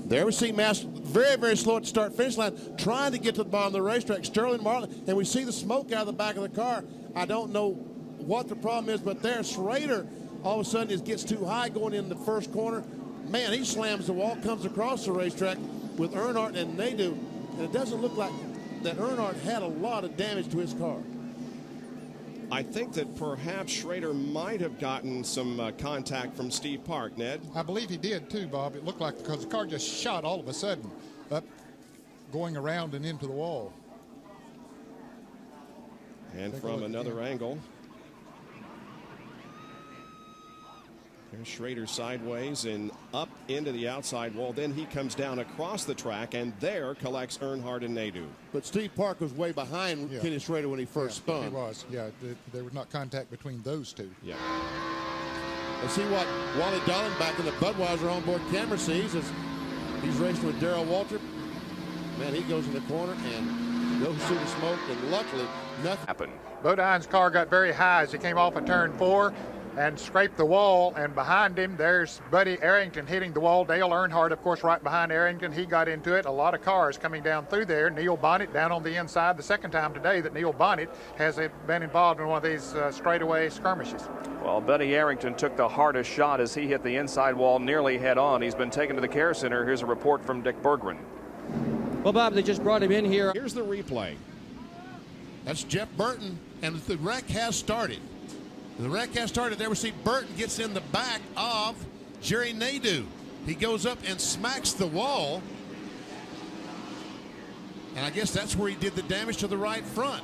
There we see Mass very, very slow at the start-finish line, trying to get to the bottom of the racetrack. Sterling Marlin, and we see the smoke out of the back of the car. I don't know what the problem is, but there, Schrader all of a sudden gets too high going in the first corner. Man, he slams the wall, comes across the racetrack with Earnhardt and Nadeau, and it doesn't look like that Earnhardt had a lot of damage to his car. I think that perhaps Schrader might have gotten some contact from Steve Park, Ned. I believe he did too, Bob. It looked like because the car just shot all of a sudden up, going around and into the wall. And from another angle, there's Schrader sideways and up into the outside wall. Then he comes down across the track and there collects Earnhardt and Nadeau. But Steve Park was way behind Kenny Schrader when he first spun. He was, there was not contact between those two. Yeah. Let's see what Wally Darling back in the Budweiser onboard camera sees as he's racing with Darrell Waltrip. Man, he goes in the corner and goes through the smoke, and luckily nothing happened. Bodine's car got very high as he came off of turn 4 and scraped the wall, and behind him there's Buddy Arrington hitting the wall. Dale Earnhardt, of course, right behind Arrington. He got into it. A lot of cars coming down through there. Neil Bonnet down on the inside. The second time today that Neil Bonnet has been involved in one of these straightaway skirmishes. Well, Buddy Arrington took the hardest shot as he hit the inside wall nearly head on. He's been taken to the care center. Here's a report from Dick Berggren. Well, Bob, they just brought him in here. Here's the replay. That's Jeff Burton, and the wreck has started. The wreck has started. There we see Burton gets in the back of Jerry Nadeau. He goes up and smacks the wall. And I guess that's where he did the damage to the right front.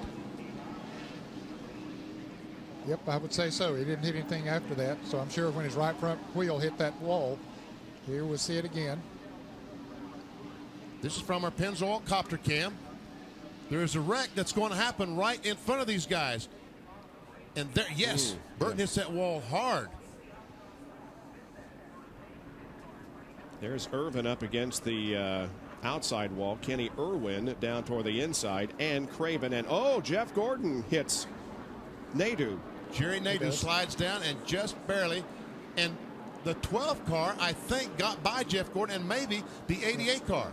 Yep, I would say so. He didn't hit anything after that, so I'm sure when his right front wheel hit that wall, here we'll see it again. This is from our Pennzoil copter cam. There is a wreck that's going to happen right in front of these guys. And there, yes, Burton hits that wall hard. There's Irvin up against the outside wall. Kenny Irwin down toward the inside, and Craven, and Jeff Gordon hits Nadeau. Jerry Nadeau slides down and just barely, and the 12 car, I think, got by Jeff Gordon, and maybe the 88 car.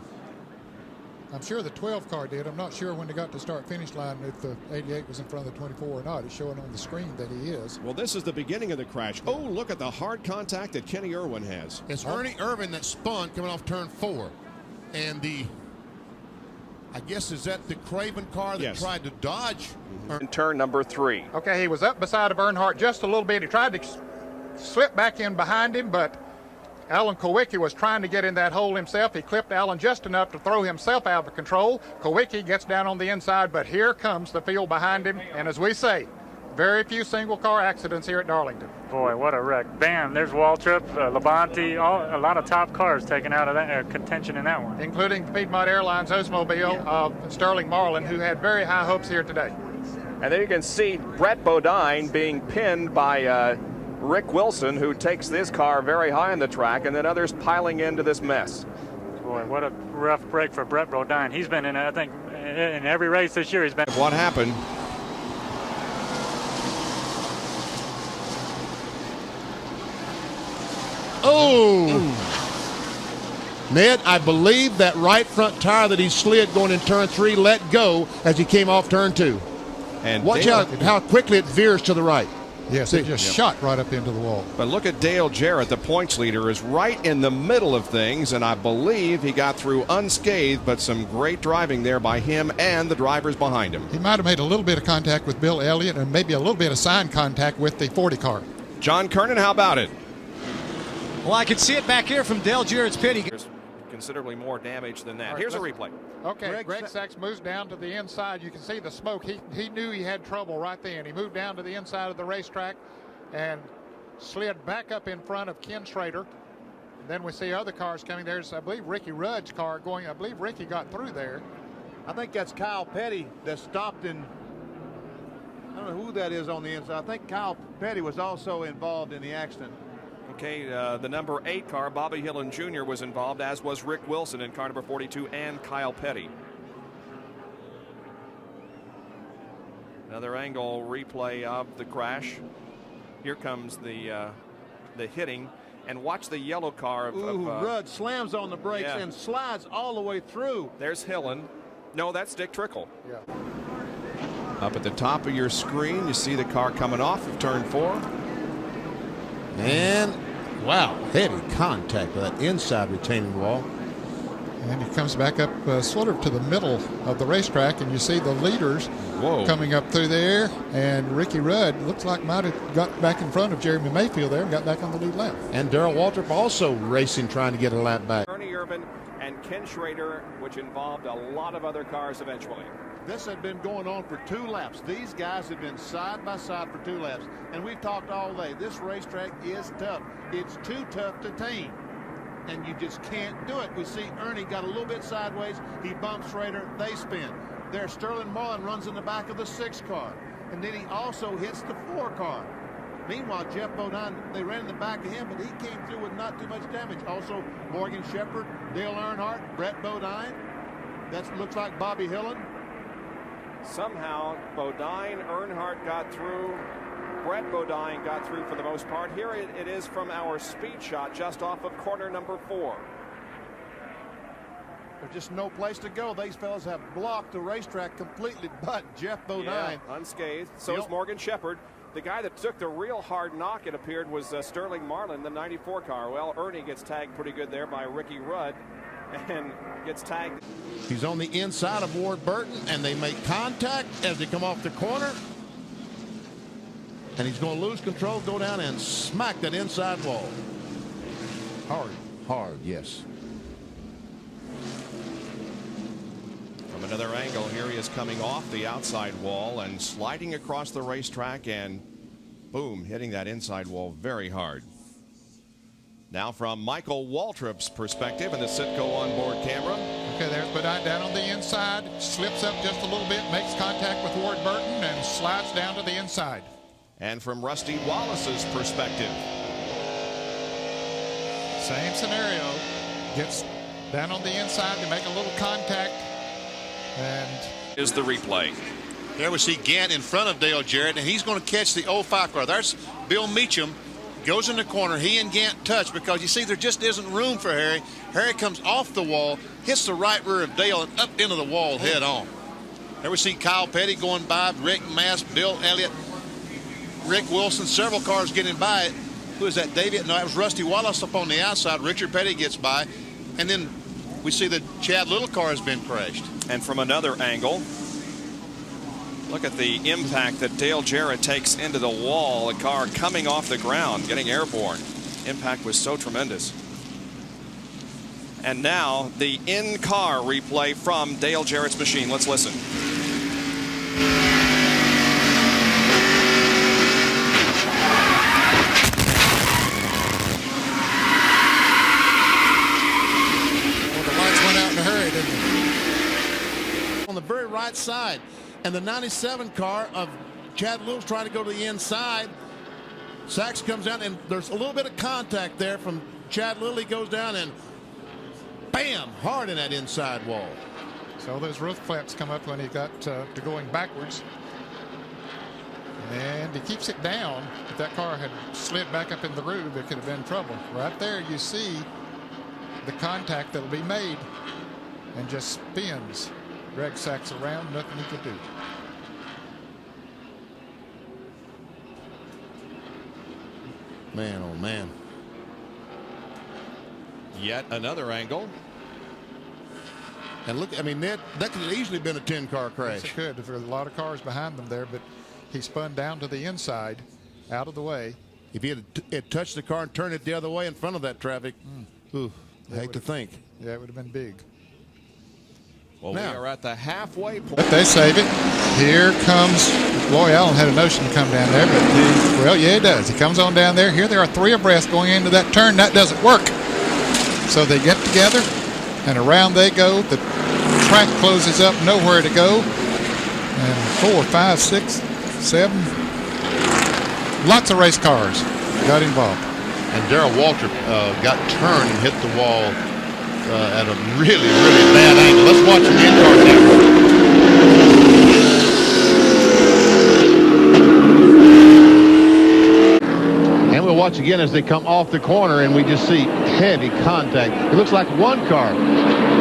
I'm sure the 12 car did. I'm not sure when they got to start-finish line if the 88 was in front of the 24 or not. It's showing on the screen that he is. Well, this is the beginning of the crash. Oh, look at the hard contact that Kenny Irwin has. It's Ernie Irvin that spun coming off turn 4. And I guess, is that the Craven car that tried to dodge? In turn number 3. Okay, he was up beside of Earnhardt just a little bit. He tried to slip back in behind him, but Alan Kowicki was trying to get in that hole himself. He clipped Alan just enough to throw himself out of control. Kowicki gets down on the inside, but here comes the field behind him. And as we say, very few single-car accidents here at Darlington. Boy, what a wreck. Bam, there's Waltrip, Labonte, a lot of top cars taken out of that contention in that one. Including the Piedmont Airlines Oldsmobile of Sterling Marlin, who had very high hopes here today. And there you can see Brett Bodine being pinned by Rick Wilson, who takes this car very high on the track, and then others piling into this mess. Boy, what a rough break for Brett Bodine. He's been in, I think, in every race this year. He's been. What happened? Ned, I believe that right front tire that he slid going in turn 3 let go as he came off turn 2. And watch out how quickly it veers to the right. Yes, it just shot right up into the wall. But look at Dale Jarrett, the points leader, is right in the middle of things, and I believe he got through unscathed, but some great driving there by him and the drivers behind him. He might have made a little bit of contact with Bill Elliott and maybe a little bit of sign contact with the 40 car. John Kernan, how about it? Well, I can see it back here from Dale Jarrett's pit. There's considerably more damage than that. Here's a replay. Okay, Greg Sachs moves down to the inside. You can see the smoke. He knew he had trouble right then. He moved down to the inside of the racetrack and slid back up in front of Ken Schrader. Then we see other cars coming. There's, I believe, Ricky Rudd's car going. I believe Ricky got through there. I think that's Kyle Petty that stopped in. I don't know who that is on the inside. I think Kyle Petty was also involved in the accident. Okay, the number 8 car, Bobby Hillin Jr., was involved, as was Rick Wilson in car number 42 and Kyle Petty. Another angle replay of the crash. Here comes the hitting, And watch the yellow car of Rudd slams on the brakes and slides all the way through. There's Hillen. No, that's Dick Trickle. Yeah. Up at the top of your screen, you see the car coming off of turn 4. And, wow, heavy contact with that inside retaining wall. And he comes back up sort of to the middle of the racetrack, and you see the leaders coming up through there. And Ricky Rudd looks like might have got back in front of Jeremy Mayfield there and got back on the lead lap. And Darrell Waltrip also racing, trying to get a lap back. Ernie Irvan and Ken Schrader, which involved a lot of other cars eventually. This had been going on for 2 laps. These guys have been side by side for 2 laps. And we've talked all day. This racetrack is tough. It's too tough to tame. And you just can't do it. We see Ernie got a little bit sideways. He bumps Schrader. They spin. There, Sterling Marlin runs in the back of the 6 car. And then he also hits the 4 car. Meanwhile, Jeff Bodine, they ran in the back of him, but he came through with not too much damage. Also, Morgan Shepherd, Dale Earnhardt, Brett Bodine. That looks like Bobby Hillen. Somehow, Bodine, Earnhardt got through. Brett Bodine got through for the most part. Here it is from our speed shot just off of corner number 4. There's just no place to go. These fellas have blocked the racetrack completely, but Jeff Bodine. Yeah, unscathed. So is Morgan Shepherd. The guy that took the real hard knock, it appeared, was Sterling Marlin, the 94 car. Well, Ernie gets tagged pretty good there by Ricky Rudd and gets tagged. He's on the inside of Ward Burton, and they make contact as they come off the corner. And he's going to lose control, go down and smack that inside wall. Hard, yes. From another angle, here he is coming off the outside wall and sliding across the racetrack and boom, hitting that inside wall very hard. Now from Michael Waltrip's perspective and the Citgo onboard camera. Okay, there's Bodine down on the inside, slips up just a little bit, makes contact with Ward Burton, and slides down to the inside. And from Rusty Wallace's perspective. Same scenario. Gets down on the inside to make a little contact. And is the replay. There we see Gant in front of Dale Jarrett, and he's going to catch the 05 car. There's Bill Meacham. Goes in the corner. He and Gant touch because you see there just isn't room for Harry. Harry comes off the wall, hits the right rear of Dale and up into the wall head on. There we see Kyle Petty going by, Rick Mast, Bill Elliott, Rick Wilson, several cars getting by it. Who is that, David? No, that was Rusty Wallace up on the outside. Richard Petty gets by. And then we see the Chad Little car has been crashed. And from another angle, look at the impact that Dale Jarrett takes into the wall. A car coming off the ground, getting airborne. Impact was so tremendous. And now the in-car replay from Dale Jarrett's machine. Let's listen. well, the lights went out in a hurry, didn't they? On the very right side. And the 97 car of Chad Lewis trying to go to the inside. Sachs comes down, and there's a little bit of contact there from Chad Lilly. Goes down and bam, hard in that inside wall. So those roof flaps come up when he got to going backwards. And he keeps it down. If that car had slid back up in the groove, it could have been trouble. Right there you see the contact that'll be made and just spins Greg Sachs around, nothing he could do. Man, oh man. Yet another angle. And look, I mean, that could have easily been a 10-car crash. Yes, it could. There were a lot of cars behind them there, but he spun down to the inside, out of the way. If he had touched the car and turned it the other way in front of that traffic, ooh, I hate to think. Yeah, it would have been big. Well, now, we are at the halfway point. But they save it. Here comes Roy Allen. Had a notion to come down there, but well, yeah, he does. He comes on down there. Here they are 3 abreast going into that turn. That doesn't work. So they get together, and around they go. The track closes up, nowhere to go. And 4, 5, 6, 7. Lots of race cars got involved. And Darrell Waltrip got turned and hit the wall at a really, really bad angle. Let's watch the in-car camera. And we'll watch once again as they come off the corner, and we just see heavy contact. It looks like one car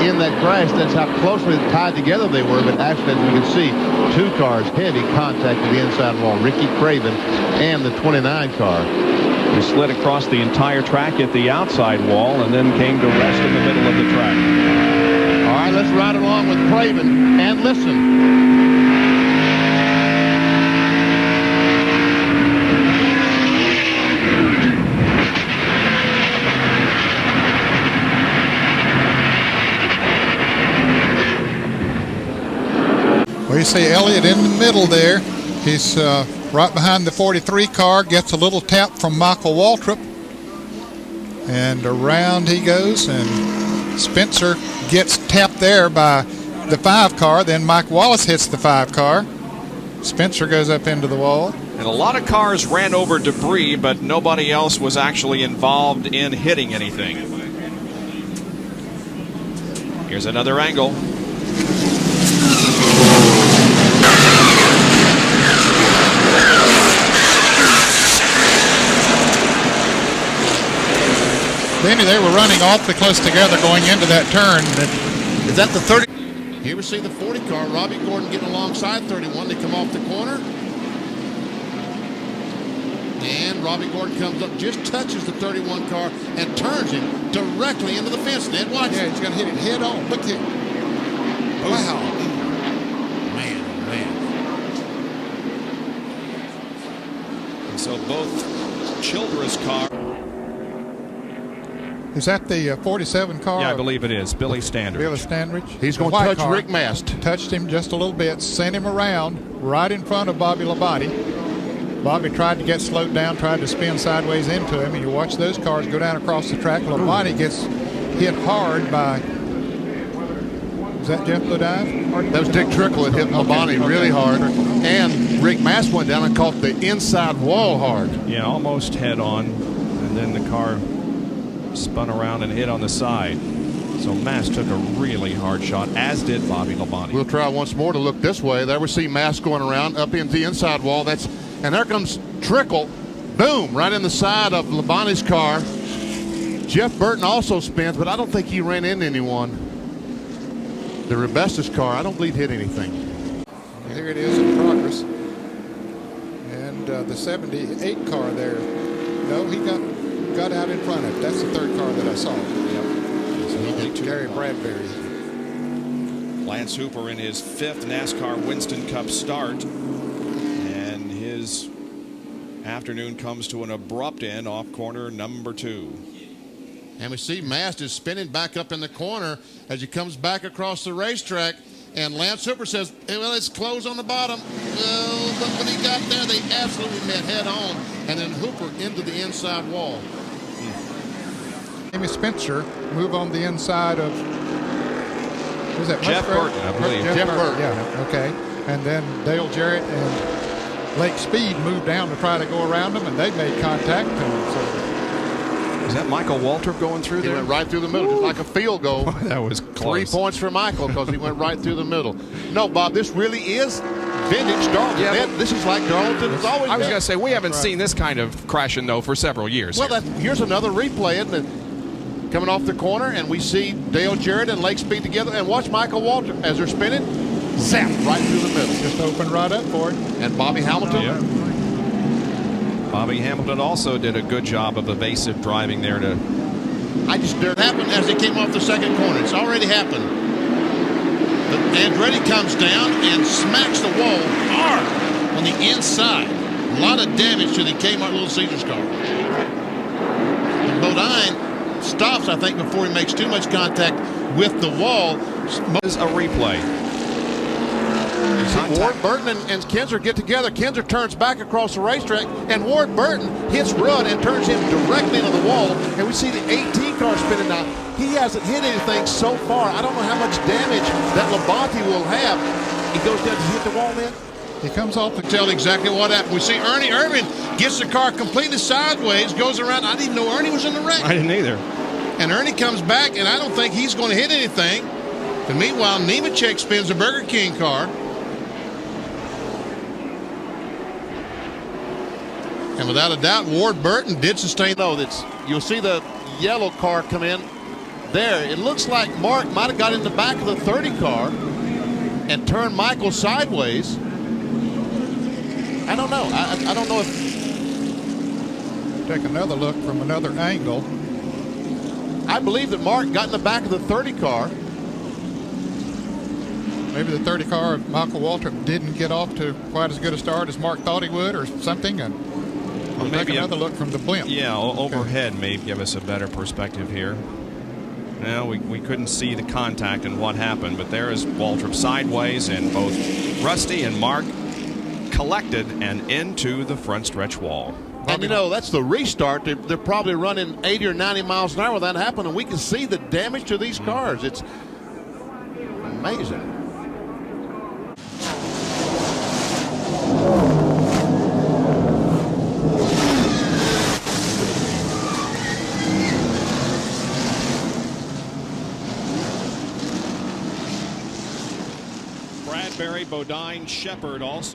in that crash. That's how closely tied together they were, but actually, as you can see, two cars, heavy contact with the inside wall. Ricky Craven and the 29 car. He slid across the entire track at the outside wall and then came to rest in the middle of the track. All right, let's ride along with Craven and listen. Well, you see Elliott in the middle there. He's right behind the 43 car, gets a little tap from Michael Waltrip, and around he goes, and Spencer gets tapped there by the 5 car. Then Mike Wallace hits the 5 car. Spencer goes up into the wall. And a lot of cars ran over debris, but nobody else was actually involved in hitting anything. Here's another angle. Danny, they were running awfully close together going into that turn. Is that the 30? Here we see the 40 car, Robbie Gordon getting alongside 31. They come off the corner. And Robbie Gordon comes up, just touches the 31 car and turns him directly into the fence. Ned, watch. Yeah, he's going to hit it head on. Look at it. Wow. Man, man. And so both Childress cars. Is that the 47 car? Yeah, I believe it is. Billy Standridge. Billy Standridge. He's going to touch Rick Mast. Touched him just a little bit, sent him around right in front of Bobby Labonte. Bobby tried to get slowed down, tried to spin sideways into him, and you watch those cars go down across the track. Labonte gets hit hard by, was that Jeff Lodive? That was Dick Trickle that hit Labonte really hard. And Rick Mast went down and caught the inside wall hard. Yeah, almost head on, and then the car spun around and hit on the side. So Mast took a really hard shot, as did Bobby Labonte. We'll try once more to look this way. There we see Mast going around up into the inside wall. And there comes Trickle. Boom, right in the side of Labonte's car. Jeff Burton also spins, but I don't think he ran into anyone. The Rebestas car, I don't believe hit anything. Here it is in progress. And the 78 car there. No, he got out in front of it. That's the 3rd car that I saw. Yep. So Gary Bradbury. Lance Hooper in his 5th NASCAR Winston Cup start. And his afternoon comes to an abrupt end off corner number 2. And we see Mast is spinning back up in the corner as he comes back across the racetrack. And Lance Hooper says, hey, well, it's closed on the bottom. Well, but when he got there, they absolutely met head on. And then Hooper into the inside wall. Amy Spencer move on the inside of, was that Jeff Musgrave? Burton, I believe. Jeff Burton, yeah, okay. And then Dale Jarrett and Lake Speed moved down to try to go around them, and they made contact. And so, is that Michael Waltrip going through there? He went right through the middle, just like a field goal. That was close. 3 points for Michael because he went right through the middle. No, Bob, this really is vintage Darlington. Yeah, This is like Darlington has always been. I was going to say, we haven't seen this kind of crashing, though, for several years. Well, here's another replay, isn't it? Coming off the corner, and we see Dale Jarrett and Lake Speed together. And watch Michael Waltrip as they're spinning. Zap right through the middle. just opened right up for it. And Bobby Hamilton. Yep. Bobby Hamilton also did a good job of evasive driving there to. It happened as they came off the 2nd corner. It's already happened. But Andretti comes down and smacks the wall hard on the inside. A lot of damage to the Kmart Little Caesars car. And Bodine stops, I think, before he makes too much contact with the wall. Is a replay. Ward Burton and Kinzer get together. Kinzer turns back across the racetrack, and Ward Burton hits Rudd and turns him directly into the wall. And we see the 18 car spinning now. He hasn't hit anything so far. I don't know how much damage that Labonte will have. He goes down to hit the wall then. He comes off the Tell exactly what happened. We see Ernie Irvin gets the car completely sideways, goes around. I didn't even know Ernie was in the wreck. I didn't either. And Ernie comes back, and I don't think he's going to hit anything. And meanwhile, Nemechek spins the Burger King car. And without a doubt, Ward Burton did sustain, though. You'll see the yellow car come in there. It looks like Mark might have got in the back of the 30 car and turned Michael sideways. I don't know. I don't know if... Take another look from another angle. I believe that Mark got in the back of the 30 car. Maybe the 30 car of Michael Waltrip didn't get off to quite as good a start as Mark thought he would or something. And we'll take another look from the blimp. Yeah, overhead may give us a better perspective here. Now, we couldn't see the contact and what happened, but there is Waltrip sideways, and both Rusty and Mark collected and into the front stretch wall. And, you know, that's the restart. They're probably running 80 or 90 miles an hour when that happened, and we can see the damage to these cars. It's amazing. Bradbury, Bodine, Shepard also.